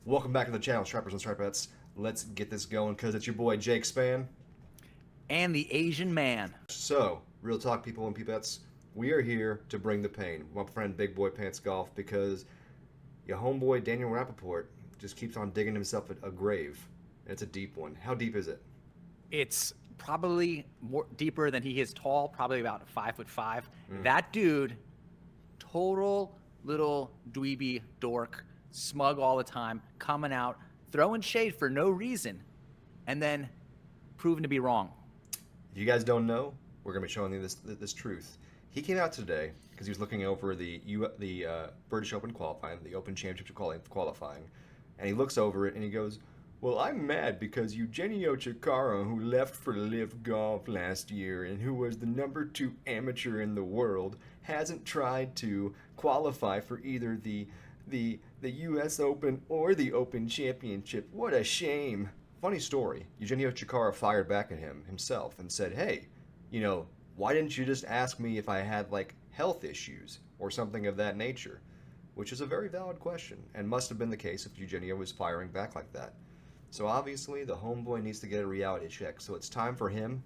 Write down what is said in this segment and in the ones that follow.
Welcome back to the channel, Strappers and Strapettes. Let's get this going because it's your boy Jake Span. And the Asian man. So, real talk, people and peepettes, we are here to bring the pain. My friend Big Boy Pants Golf, because your homeboy Daniel Rapaport just keeps on digging himself a grave. And it's a deep one. How deep is it? It's probably more deeper than he is tall, probably about 5'5". That dude, total little dweeby dork, smug all the time, coming out, throwing shade for no reason, and then proven to be wrong. If you guys don't know, we're going to be showing you this truth. He came out today because he was looking over the British Open qualifying, the Open Championship qualifying, and he looks over it and he goes, "Well, I'm mad because Eugenio Chikara, who left for LIV Golf last year and who was the #2 amateur in the world, hasn't tried to qualify for either the U.S. Open or the Open Championship. What a shame." Funny story, Eugenio Chikara fired back at him himself and said, "Hey, why didn't you just ask me if I had, health issues or something of that nature?" Which is a very valid question, and must have been the case if Eugenio was firing back like that. So obviously, the homeboy needs to get a reality check, so it's time for him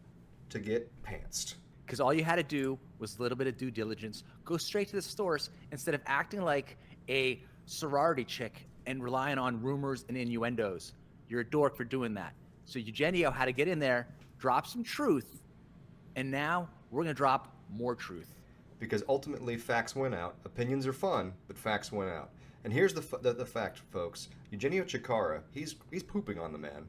to get pantsed. Because all you had to do was a little bit of due diligence, go straight to the source instead of acting like a sorority chick and relying on rumors and innuendos. You're a dork for doing that. So Eugenio had to get in there, drop some truth, and now we're going to drop more truth. Because ultimately, facts win out. Opinions are fun, but facts win out. And here's the fact, folks. Eugenio Chikara, he's pooping on the man.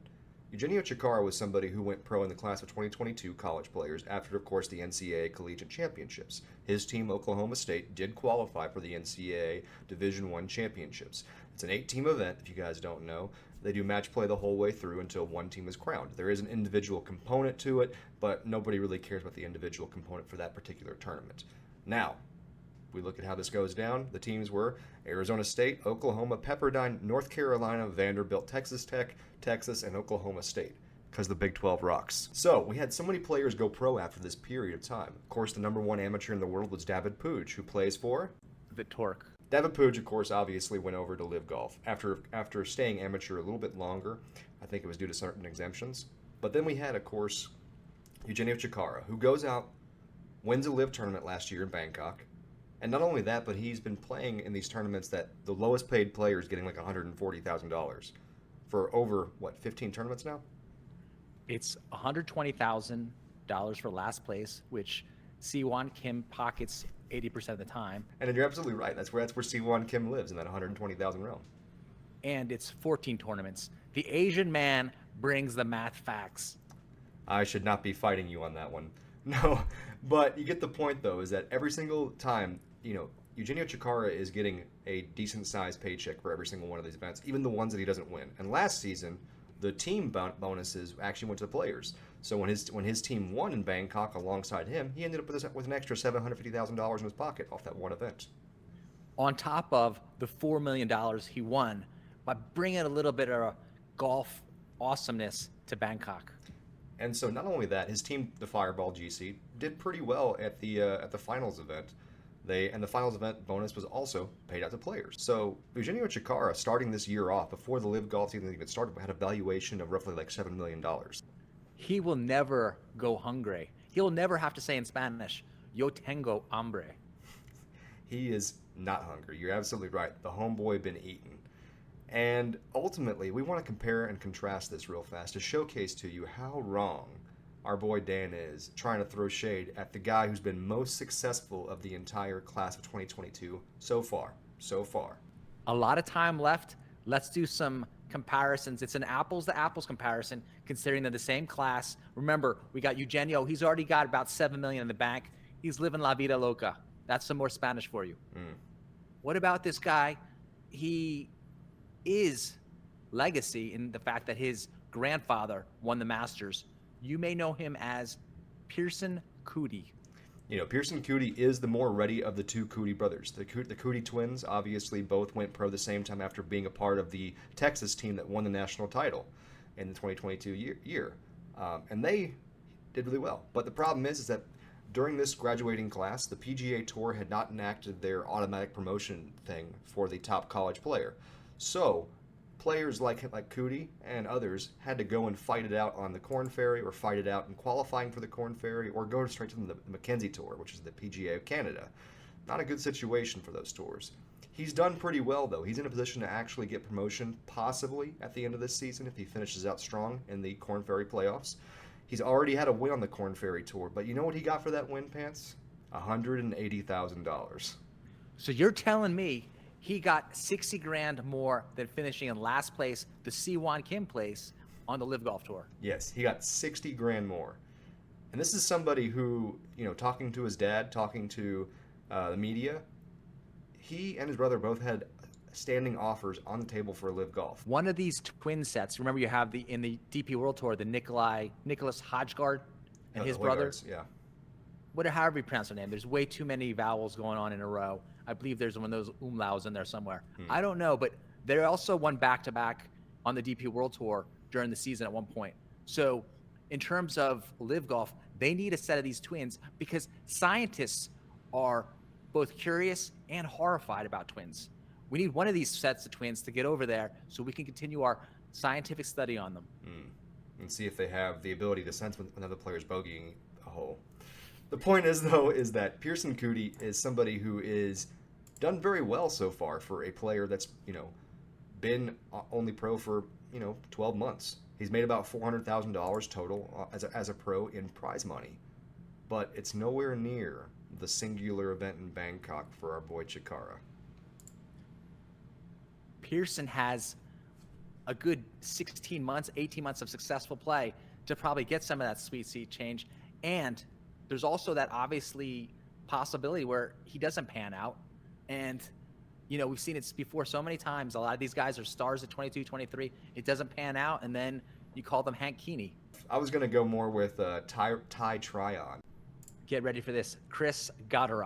Eugenio Chikara was somebody who went pro in the class of 2022 college players after, of course, the NCAA Collegiate Championships. His team, Oklahoma State, did qualify for the NCAA Division I Championships. It's an 8-team event, if you guys don't know. They do match play the whole way through until one team is crowned. There is an individual component to it, but nobody really cares about the individual component for that particular tournament. Now, we look at how this goes down. The teams were Arizona State, Oklahoma, Pepperdine, North Carolina, Vanderbilt, Texas Tech, Texas, and Oklahoma State, because the Big 12 rocks. So we had so many players go pro after this period of time. Of course, the #1 amateur in the world was David Puig, who plays for The torque. David Puig, of course, obviously went over to LIV Golf after staying amateur a little bit longer. I think it was due to certain exemptions. But then we had, of course, Eugenio Chikara, who goes out, wins a LIV tournament last year in Bangkok. And not only that, but he's been playing in these tournaments that the lowest paid player is getting like $140,000 for over, 15 tournaments now? It's $120,000 for last place, which Siwon Kim pockets 80% of the time. And you're absolutely right. That's where Siwon Kim lives, in that 120,000 realm. And it's 14 tournaments. The Asian man brings the math facts. I should not be fighting you on that one. No, but you get the point, though, is that every single time, Eugenio Chikara is getting a decent-sized paycheck for every single one of these events, even the ones that he doesn't win. And last season, the team bonuses actually went to the players. So when his team won in Bangkok alongside him, he ended up with an extra $750,000 in his pocket off that one event. On top of the $4 million he won by bringing a little bit of golf awesomeness to Bangkok. And so not only that, his team, the Fireball GC, did pretty well at the finals event. And the finals event bonus was also paid out to players. So Eugenio Chikara, starting this year off, before the LIV Golf season even started, had a valuation of roughly $7 million. He will never go hungry. He'll never have to say in Spanish, "Yo tengo hambre." He is not hungry. You're absolutely right. The homeboy been eating. And ultimately, we want to compare and contrast this real fast to showcase to you how wrong our boy Dan is trying to throw shade at the guy who's been most successful of the entire class of 2022 so far. A lot of time left. Let's do some comparisons. It's an apples to apples comparison, considering they're the same class. Remember, we got Eugenio. He's already got about $7 million in the bank. He's living la vida loca. That's some more Spanish for you. What about this guy? He is legacy in the fact that his grandfather won the Masters. You may know him as Pearson Cootie. Pearson Cootie is the more ready of the two Cootie brothers. The Cootie twins obviously both went pro the same time after being a part of the Texas team that won the national title in the 2022 year. And they did really well. But the problem is that during this graduating class, the PGA Tour had not enacted their automatic promotion thing for the top college player. So players like Cootie and others had to go and fight it out on the Corn Ferry, or fight it out in qualifying for the Corn Ferry, or go straight to the Mackenzie Tour, which is the PGA of Canada. Not a good situation for those tours. He's done pretty well, though. He's in a position to actually get promotion, possibly at the end of this season, if he finishes out strong in the Corn Ferry playoffs. He's already had a win on the Corn Ferry Tour, but you know what he got for that win, Pants? $180,000. So you're telling me he got 60 grand more than finishing in last place, the Siwon Kim place, on the Live Golf Tour? Yes, he got 60 grand more. And this is somebody who, talking to his dad, talking to the media, he and his brother both had standing offers on the table for Live Golf. One of these twin sets, remember you have in the DP World Tour, the Nicholas Hodgegard and his brother? Yeah. However you pronounce their name. There's way too many vowels going on in a row. I believe there's one of those umlauts in there somewhere. I don't know, but they also won back-to-back on the DP World Tour during the season at one point. So in terms of Live Golf, they need a set of these twins because scientists are both curious and horrified about twins. We need one of these sets of twins to get over there so we can continue our scientific study on them. And see if they have the ability to sense when another player's bogeying a hole. The point is, though, is that Pearson Cootie is somebody who is done very well so far for a player that's, been only pro for, 12 months. He's made about $400,000 total as a pro in prize money. But it's nowhere near the singular event in Bangkok for our boy Chikara. Pearson has a good 16 months, 18 months of successful play to probably get some of that sweet seat change. And there's also that obviously possibility where he doesn't pan out. And, we've seen it before so many times. A lot of these guys are stars at 22, 23. It doesn't pan out, and then you call them Hank Keeney. I was going to go more with Ty Tryon. Get ready for this. Chris Goddard.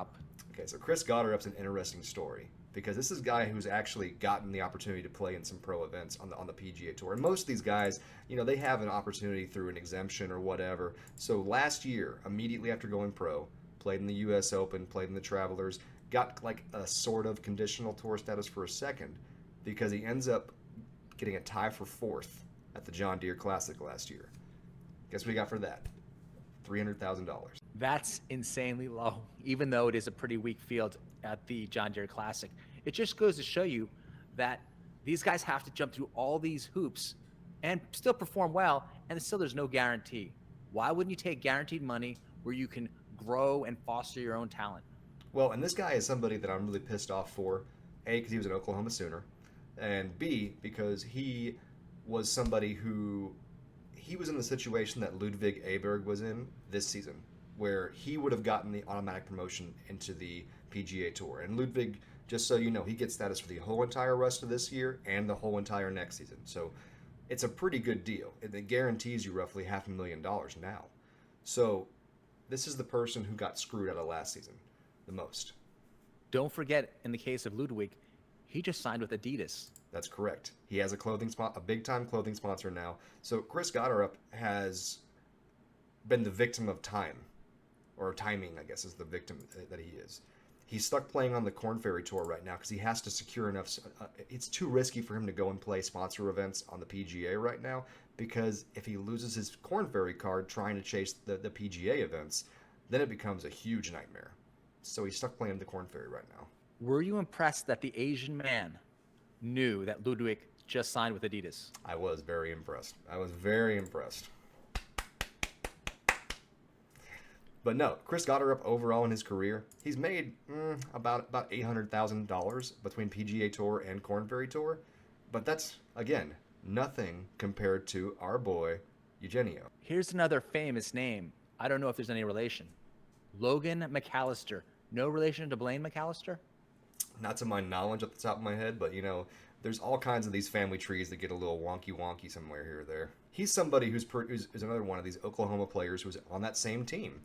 Okay, so Chris Goddard's an interesting story because this is a guy who's actually gotten the opportunity to play in some pro events on the PGA Tour. And most of these guys, they have an opportunity through an exemption or whatever. So last year, immediately after going pro, played in the U.S. Open, played in the Travelers, got like a sort of conditional tour status for a second because he ends up getting a tie for fourth at the John Deere Classic last year. Guess what he got for that? $300,000. That's insanely low, even though it is a pretty weak field at the John Deere Classic. It just goes to show you that these guys have to jump through all these hoops and still perform well, and still there's no guarantee. Why wouldn't you take guaranteed money where you can grow and foster your own talent? Well, and this guy is somebody that I'm really pissed off for, A, because he was an Oklahoma Sooner, and B, because he was somebody who, he was in the situation that Ludwig Aberg was in this season, where he would have gotten the automatic promotion into the PGA Tour. And Ludwig, just so you know, he gets status for the whole entire rest of this year and the whole entire next season. So it's a pretty good deal. It guarantees you roughly $500,000 now. So this is the person who got screwed out of last season the most. Don't forget, in the case of Ludwig, he just signed with Adidas. That's correct. He has a big-time clothing sponsor now. So Chris Goddard has been the victim of time, or timing, I guess, is the victim that he is. He's stuck playing on the Corn Ferry Tour right now because he has to secure enough. It's too risky for him to go and play sponsor events on the PGA right now because if he loses his Corn Ferry card trying to chase the PGA events, then it becomes a huge nightmare. So he's stuck playing the Corn Ferry right now. Were you impressed that the Asian man knew that Ludwig just signed with Adidas? I was very impressed. But no, Chris Goddard overall in his career, he's made about $800,000 between PGA Tour and Corn Ferry Tour. But that's, again, nothing compared to our boy, Eugenio. Here's another famous name. I don't know if there's any relation. Logan McAllister. No relation to Blaine McAllister? Not to my knowledge at the top of my head, but there's all kinds of these family trees that get a little wonky somewhere here or there. He's somebody who's another one of these Oklahoma players who's on that same team.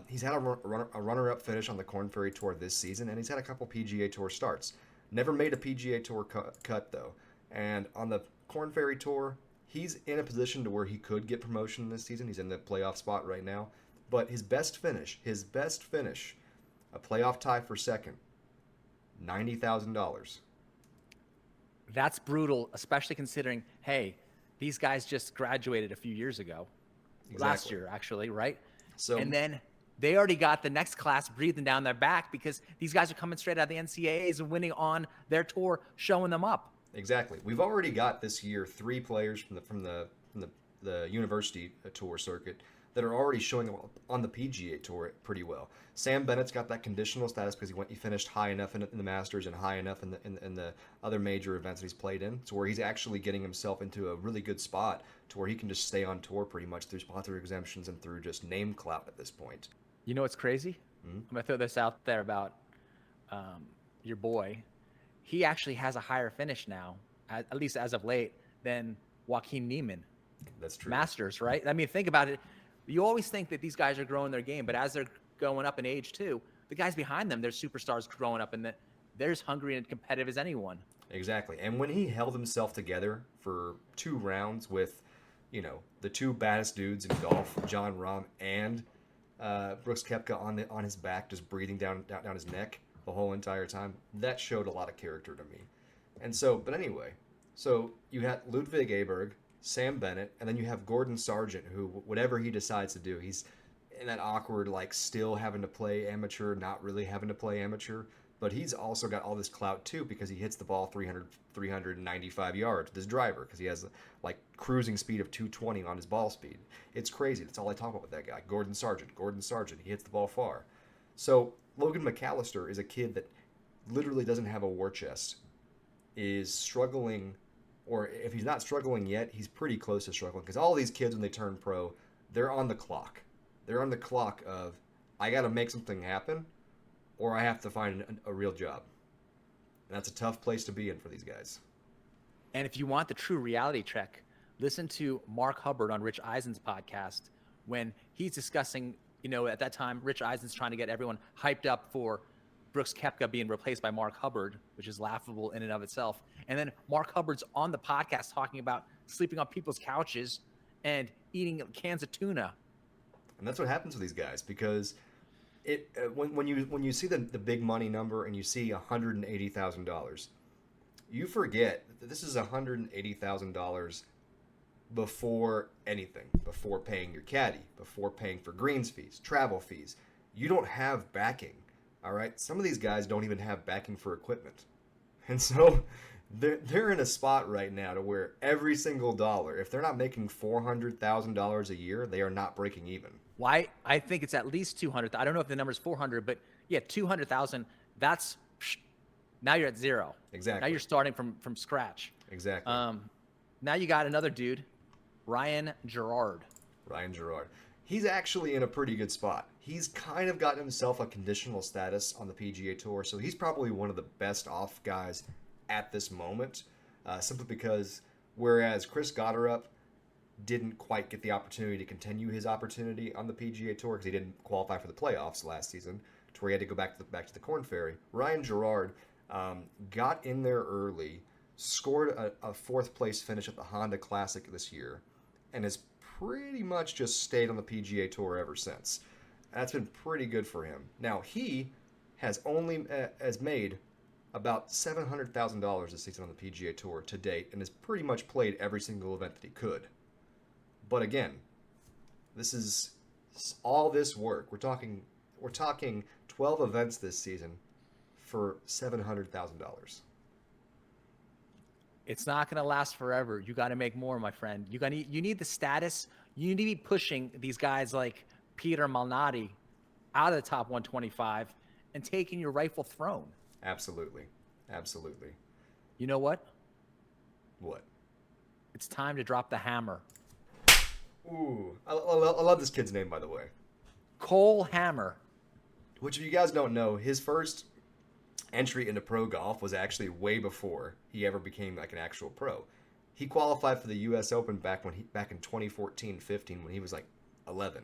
He's had a runner-up finish on the Corn Ferry Tour this season, and he's had a couple PGA Tour starts. Never made a PGA Tour cut, though. And on the Corn Ferry Tour, he's in a position to where he could get promotion this season. He's in the playoff spot right now. But his best finish, a playoff tie for second, $90,000. That's brutal, especially considering, hey, these guys just graduated a few years ago. Last Exactly. year, actually, right? So And then they already got the next class breathing down their back because these guys are coming straight out of the NCAAs and winning on their tour, showing them up. exactly, we've already got this year 3 players from the university tour circuit that are already showing up on the PGA tour pretty well. Sam Bennett's got that conditional status because he finished high enough in the Masters and high enough in the other major events that he's played in, to where he's actually getting himself into a really good spot to where he can just stay on tour pretty much through sponsor exemptions and through just name clout at this point. You know what's crazy? I'm gonna throw this out there about your boy. He actually has a higher finish now, at least as of late, than Joaquin Neiman. That's true. Masters, right? I mean, think about it. You always think that these guys are growing their game, but as they're going up in age too, the guys behind them, they're superstars growing up, and they're as hungry and competitive as anyone. Exactly. And when he held himself together for 2 rounds with, the two baddest dudes in golf, John Rahm and Brooks Koepka on his back, just breathing down his neck the whole entire time, that showed a lot of character to me. And so, but anyway, so you had Ludwig Aberg, Sam Bennett, and then you have Gordon Sargent, who whatever he decides to do, he's in that awkward, like, still having to play amateur, not really having to play amateur. But he's also got all this clout too because he hits the ball 395 yards with his driver because he has like cruising speed of 220 on his ball speed. It's crazy. That's all I talk about with that guy. Gordon Sargent. He hits the ball far. So Logan McAllister is a kid that literally doesn't have a war chest, is struggling, or if he's not struggling yet, he's pretty close to struggling because all these kids when they turn pro, they're on the clock. They're on the clock of, I got to make something happen or I have to find a real job. And that's a tough place to be in for these guys. And if you want the true reality check, listen to Mark Hubbard on Rich Eisen's podcast when he's discussing, at that time, Rich Eisen's trying to get everyone hyped up for Brooks Koepka being replaced by Mark Hubbard, which is laughable in and of itself. And then Mark Hubbard's on the podcast talking about sleeping on people's couches and eating cans of tuna. And that's what happens with these guys because when you see the big money number and you see $180,000, you forget that this is $180,000 before anything, before paying your caddy, before paying for greens fees, travel fees. You don't have backing, all right? Some of these guys don't even have backing for equipment. And so they're in a spot right now to where every single dollar, if they're not making $400,000 a year, they are not breaking even. Why? I think it's at least 200. I don't know if the number's 400, but yeah, 200,000. That's now you're at zero. Exactly. Now you're starting from scratch. Exactly. Now you got another dude, Ryan Gerard. Ryan Gerard. He's actually in a pretty good spot. He's kind of gotten himself a conditional status on the PGA Tour, so he's probably one of the best off guys at this moment, simply because whereas Chris Goddard didn't quite get the opportunity to continue his opportunity on the PGA Tour because he didn't qualify for the playoffs last season, to where he had to go back to the Corn Ferry. Ryan Gerard got in there early, scored a fourth place finish at the Honda Classic this year, and has pretty much just stayed on the PGA Tour ever since. That's been pretty good for him. Now he has made about $700,000 this season on the PGA Tour to date, and has pretty much played every single event that he could. But again, this is all this work. We're talking 12 events this season for $700,000. It's not going to last forever. You got to make more, my friend. You need the status. You need to be pushing these guys like Peter Malnati out of the top 125 and taking your rightful throne. Absolutely. Absolutely. You know what? What? It's time to drop the hammer. Ooh, I love this kid's name, by the way. Cole Hammer. Which, if you guys don't know, his first entry into pro golf was actually way before he ever became like an actual pro. He qualified for the U.S. Open back in 2014-15 when he was like 11.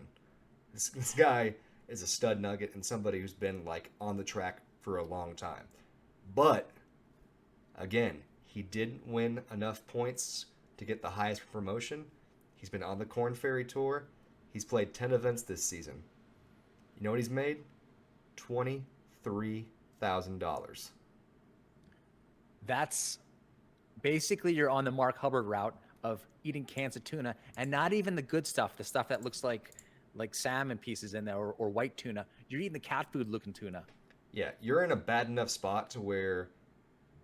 This guy is a stud nugget and somebody who's been like on the track for a long time. But again, he didn't win enough points to get the highest promotion. He's been on the Corn Ferry Tour. He's played 10 events this season. You know what he's made? $23,000. That's Basically, you're on the Mark Hubbard route of eating cans of tuna, and not even the good stuff, the stuff that looks like salmon pieces in there, or white tuna. You're eating the cat food looking tuna. Yeah, you're in a bad enough spot to where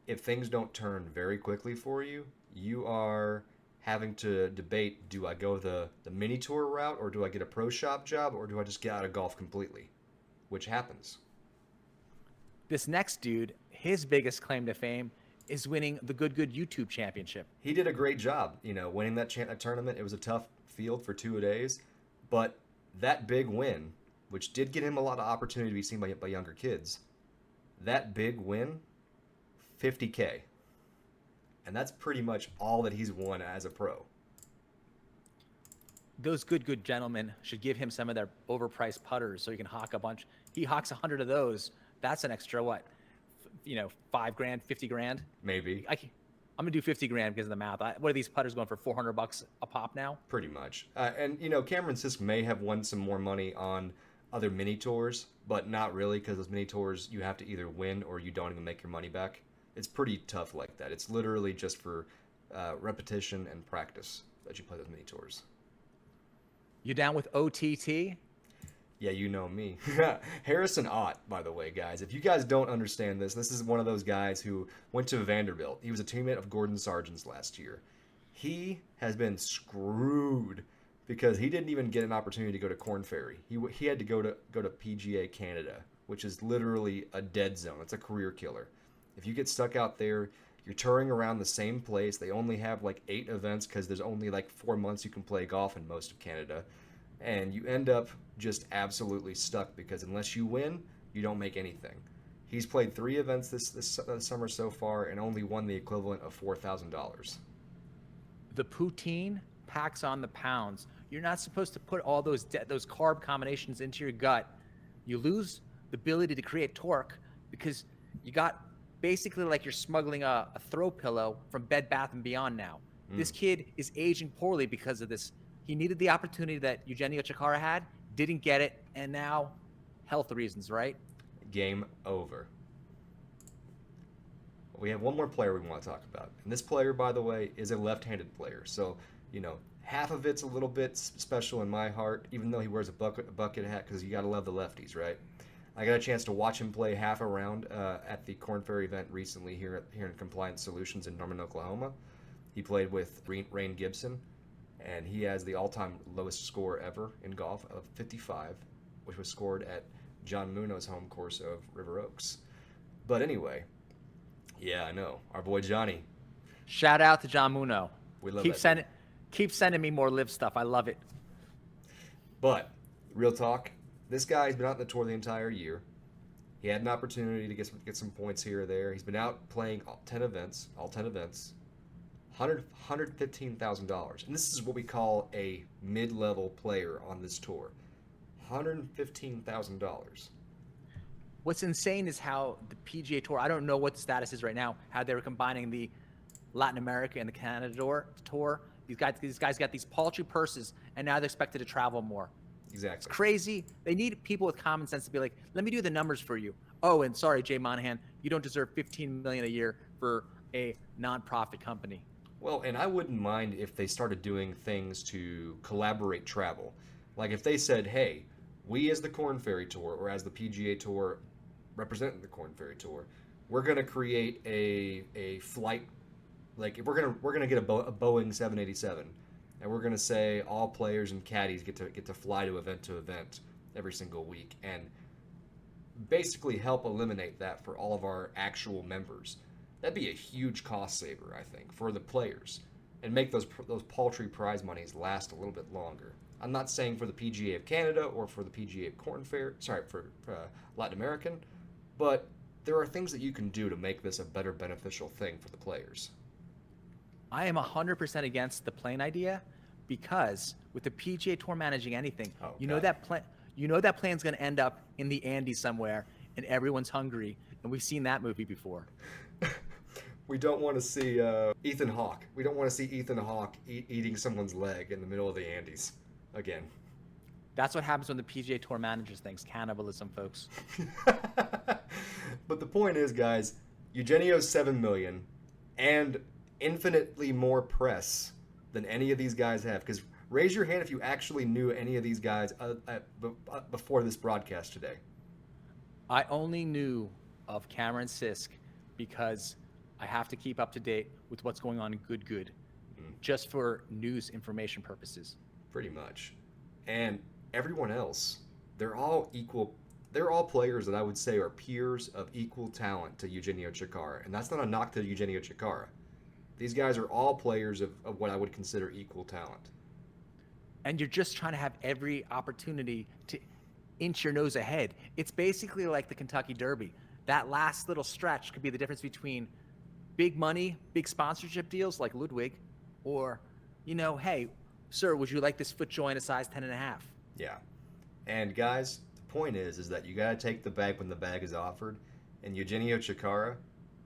if things don't turn very quickly for you, you are having to debate, do I go the mini tour route, or do I get a pro shop job, or do I just get out of golf completely? Which happens. This next dude, his biggest claim to fame is winning the Good YouTube Championship. He did a great job, winning that tournament. It was a tough field for 2 days, but that big win, which did get him a lot of opportunity to be seen by younger kids, that big win, 50K. And that's pretty much all that he's won as a pro. Those good gentlemen should give him some of their overpriced putters so he can hawk a bunch. He hawks 100 of those. That's an extra what? $5,000, 50 grand. Maybe. I'm gonna do 50 grand because of the math. What are these putters going for? $400 a pop now? Pretty much. And Cameron Sisk may have won some more money on other mini tours, but not really, because those mini tours you have to either win or you don't even make your money back. It's pretty tough like that. It's literally just for repetition and practice that you play those mini tours. You down with OTT? Yeah, you know me. Harrison Ott, by the way, guys. If you guys don't understand this, this is one of those guys who went to Vanderbilt. He was a teammate of Gordon Sargent's last year. He has been screwed because he didn't even get an opportunity to go to Korn Ferry. He had to go to PGA Canada, which is literally a dead zone. It's a career killer. If you get stuck out there, you're touring around the same place. They only have like 8 events because there's only like 4 months you can play golf in most of Canada. And you end up just absolutely stuck because unless you win, you don't make anything. He's played 3 events this summer so far and only won the equivalent of $4,000. The poutine packs on the pounds. You're not supposed to put all those carb combinations into your gut. You lose the ability to create torque because you got basically like you're smuggling a throw pillow from Bed Bath & Beyond now. This kid is aging poorly because of this. He needed the opportunity that Eugenio Chacarra had, didn't get it, and now health reasons, right? Game over. We have one more player we want to talk about. And this player, by the way, is a left-handed player. So, half of it's a little bit special in my heart, even though he wears a bucket hat, because you got to love the lefties, right? I got a chance to watch him play half a round at the Korn Ferry event recently here in Compliance Solutions in Norman, Oklahoma. He played with Rain Gibson, and he has the all-time lowest score ever in golf of 55, which was scored at John Muno's home course of River Oaks. But anyway, yeah, I know. Our boy Johnny. Shout out to John Muno. We love Keep sending me more live stuff. I love it. But, real talk, this guy's been out on the tour the entire year. He had an opportunity to get some points here or there. He's been out playing all 10 events. $115,000. And this is what we call a mid-level player on this tour. $115,000. What's insane is how the PGA Tour, I don't know what the status is right now, how they were combining the Latin America and the Canada tour. These guys got these paltry purses, and now they're expected to travel more. Exactly. It's crazy. They need people with common sense to be like, let me do the numbers for you. Oh, and sorry, Jay Monahan, you don't deserve $15 million a year for a nonprofit company. Well, and I wouldn't mind if they started doing things to collaborate travel. Like if they said, hey, we as the Korn Ferry Tour, or as the PGA Tour representing the Korn Ferry Tour, we're going to create a flight. Like if we're gonna get a Boeing 787, and we're gonna say all players and caddies get to fly to event every single week, and basically help eliminate that for all of our actual members. That'd be a huge cost saver, I think, for the players, and make those paltry prize monies last a little bit longer. I'm not saying for the PGA of Canada or for the PGA of Korn Ferry, for Latin American, but there are things that you can do to make this a better beneficial thing for the players. I am 100% against the plane idea because with the PGA Tour managing anything, you know that plane's going to end up in the Andes somewhere, and everyone's hungry, and we've seen that movie before. We don't want to see Ethan Hawke. We don't want to see Ethan Hawke eating someone's leg in the middle of the Andes again. That's what happens when the PGA Tour manages things. Cannibalism, folks. But the point is, guys, Eugenio's $7 million, and infinitely more press than any of these guys have. Because raise your hand if you actually knew any of these guys before this broadcast today. I only knew of Cameron Sisk because I have to keep up to date with what's going on in Good, just for news information purposes. Pretty much. And everyone else, they're all equal. They're all players that I would say are peers of equal talent to Eugenio Chikara. And that's not a knock to Eugenio Chikara. These guys are all players of what I would consider equal talent. And you're just trying to have every opportunity to inch your nose ahead. It's basically like the Kentucky Derby. That last little stretch could be the difference between big money, big sponsorship deals like Ludwig, or, hey, sir, would you like this foot joint a size 10.5? Yeah. And guys, the point is that you got to take the bag when the bag is offered. And Eugenio Chikara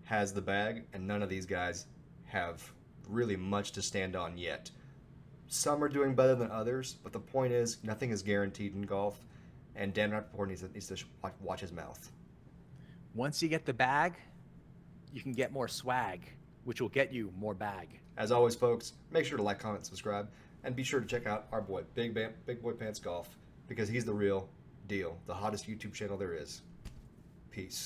has the bag, and none of these guys have really much to stand on yet. Some are doing better than others, but the point is nothing is guaranteed in golf, and Dan Rapaport needs to watch his mouth. Once you get the bag, you can get more swag, which will get you more bag. As always, folks, make sure to like, comment, subscribe, and be sure to check out our boy, Big Boy Pants Golf, because he's the real deal, the hottest YouTube channel there is. Peace.